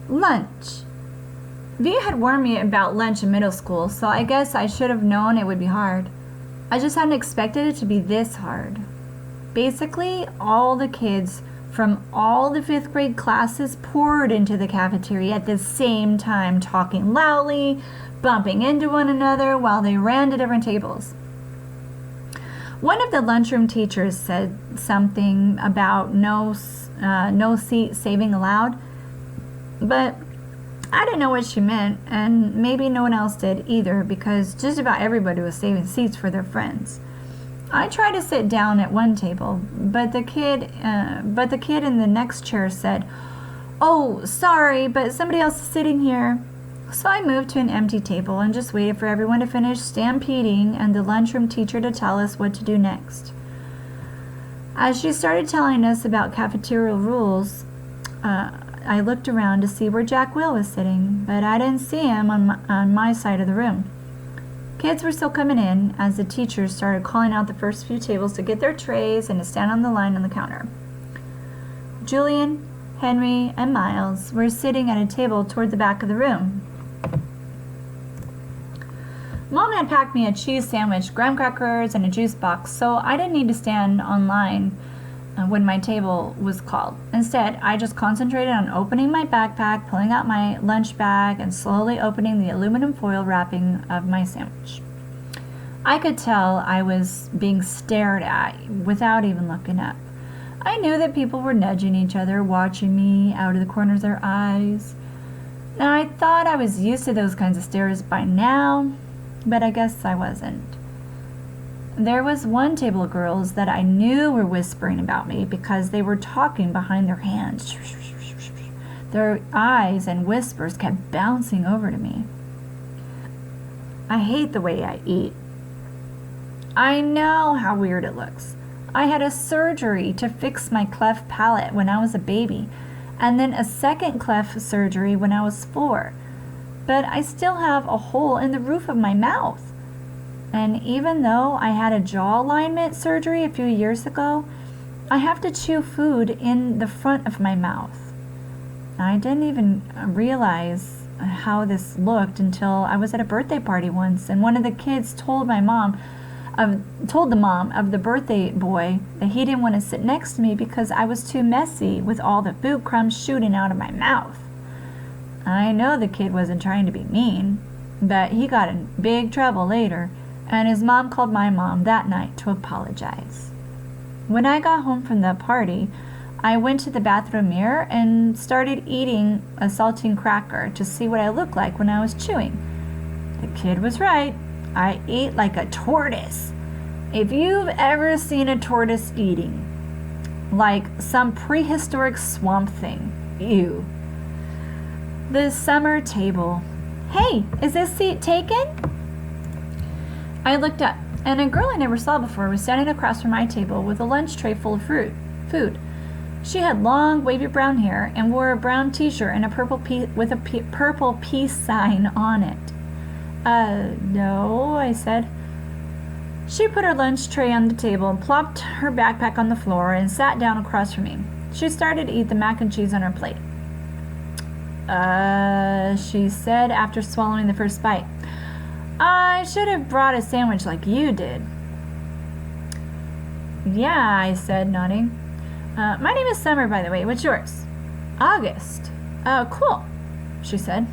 Lunch. V had warned me about lunch in middle school, so I guess I should have known it would be hard. I just hadn't expected it to be this hard. Basically, all the kids from all the 5th grade classes poured into the cafeteria at the same time, talking loudly, bumping into one another while they ran to different tables. One of the lunchroom teachers said something about no seat saving allowed, but I didn't know what she meant, and maybe no one else did either, because just about everybody was saving seats for their friends. I tried to sit down at one table, but the kid in the next chair said, "Oh, sorry, but somebody else is sitting here." So I moved to an empty table and just waited for everyone to finish stampeding and the lunchroom teacher to tell us what to do next. As she started telling us about cafeteria rules, I looked around to see where Jack Will was sitting, but I didn't see him on my side of the room. Kids were still coming in as the teachers started calling out the first few tables to get their trays and to stand on the line on the counter. Julian, Henry, and Miles were sitting at a table toward the back of the room. Mom had packed me a cheese sandwich, graham crackers, and a juice box, so I didn't need to stand on line when my table was called. Instead, I just concentrated on opening my backpack, pulling out my lunch bag, and slowly opening the aluminum foil wrapping of my sandwich. I could tell I was being stared at without even looking up. I knew that people were nudging each other, watching me out of the corners of their eyes. Now, I thought I was used to those kinds of stares by now, but I guess I wasn't. There was one table of girls that I knew were whispering about me because they were talking behind their hands. Their eyes and whispers kept bouncing over to me. I hate the way I eat. I know how weird it looks. I had a surgery to fix my cleft palate when I was a baby, and then a second cleft surgery when I was 4. But I still have a hole in the roof of my mouth. And even though I had a jaw alignment surgery a few years ago, I have to chew food in the front of my mouth. I didn't even realize how this looked until I was at a birthday party once, and one of the kids told the mom of the birthday boy that he didn't want to sit next to me because I was too messy with all the food crumbs shooting out of my mouth. I know the kid wasn't trying to be mean, but he got in big trouble later, and his mom called my mom that night to apologize. When I got home from the party, I went to the bathroom mirror and started eating a saltine cracker to see what I looked like when I was chewing. The kid was right. I ate like a tortoise. If you've ever seen a tortoise eating, like some prehistoric swamp thing, ew. The summer table. "Hey, is this seat taken?" I looked up, and a girl I never saw before was standing across from my table with a lunch tray full of food. She had long, wavy brown hair and wore a brown t-shirt and a purple purple peace sign on it. No, I said. She put her lunch tray on the table and plopped her backpack on the floor and sat down across from me. She started to eat the mac and cheese on her plate. She said after swallowing the first bite. "I should have brought a sandwich like you did." "Yeah," I said, nodding. My name is Summer, by the way. What's yours?" "August." "Oh, cool," she said.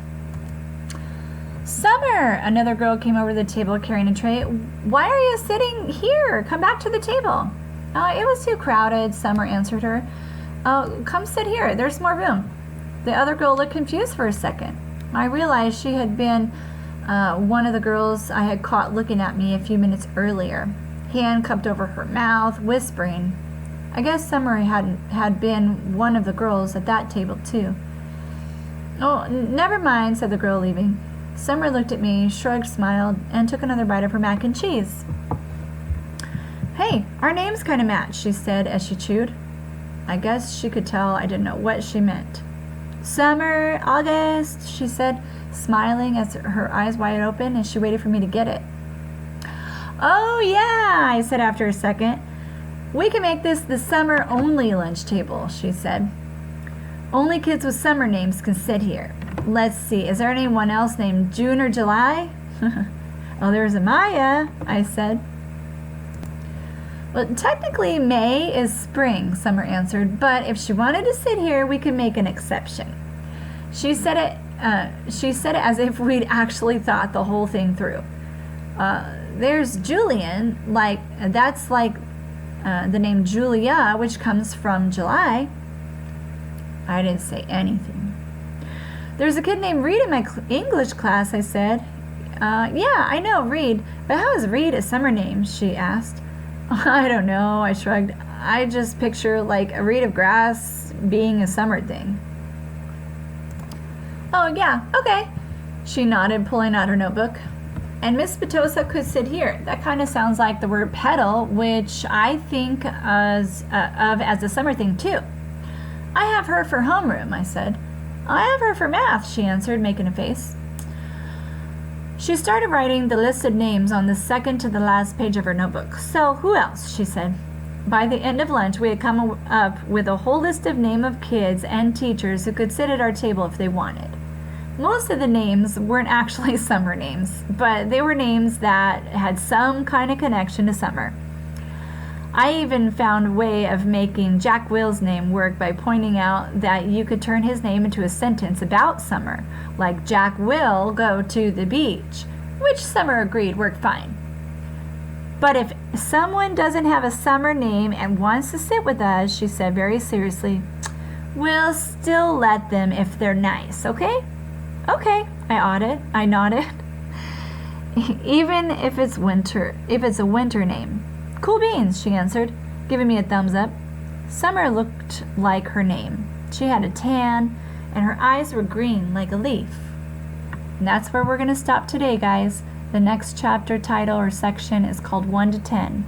"Summer," another girl came over to the table carrying a tray. "Why are you sitting here? Come back to the table." "It was too crowded," Summer answered her. "Oh, come sit here. There's more room." The other girl looked confused for a second. I realized she had been one of the girls I had caught looking at me a few minutes earlier, hand cupped over her mouth, whispering. I guess Summer had been one of the girls at that table too. "Oh, never mind," said the girl, leaving. Summer looked at me, shrugged, smiled, and took another bite of her mac and cheese. "Hey, our names kind of match," she said as she chewed. I guess she could tell I didn't know what she meant. "Summer, August," she said, smiling as her eyes wide open as she waited for me to get it. "Oh, yeah," I said after a second. "We can make this the summer-only lunch table," she said. Only kids with summer names can sit here. Let's see, is there anyone else named June or July? Oh, there's Amaya, I said. Well, technically May is spring, Summer answered, but if she wanted to sit here, we could make an exception. She said it as if we'd actually thought the whole thing through. There's Julian, that's like the name Julia, which comes from July. I didn't say anything. There's a kid named Reed in my English class, I said. Yeah, I know, Reed, but how is Reed a summer name? She asked. I don't know, I shrugged. I just picture like a reed of grass being a summer thing. Oh, yeah, okay. She nodded, pulling out her notebook. And Miss Petosa could sit here. That kind of sounds like the word petal, which I think of as a summer thing, too. I have her for homeroom, I said. I have her for math, she answered, making a face. She started writing the listed names on the second to the last page of her notebook. So, who else? She said. By the end of lunch, we had come up with a whole list of names of kids and teachers who could sit at our table if they wanted. Most of the names weren't actually summer names, but they were names that had some kind of connection to summer. I even found a way of making Jack Will's name work by pointing out that you could turn his name into a sentence about summer, like Jack will go to the beach, which Summer agreed worked fine. But if someone doesn't have a summer name and wants to sit with us, she said very seriously, we'll still let them if they're nice, okay? Okay, I nodded. Even if it's a winter name. Cool beans, she answered, giving me a thumbs up. Summer looked like her name. She had a tan, and her eyes were green like a leaf. And that's where we're going to stop today, guys. The next chapter title or section is called 1 to 10.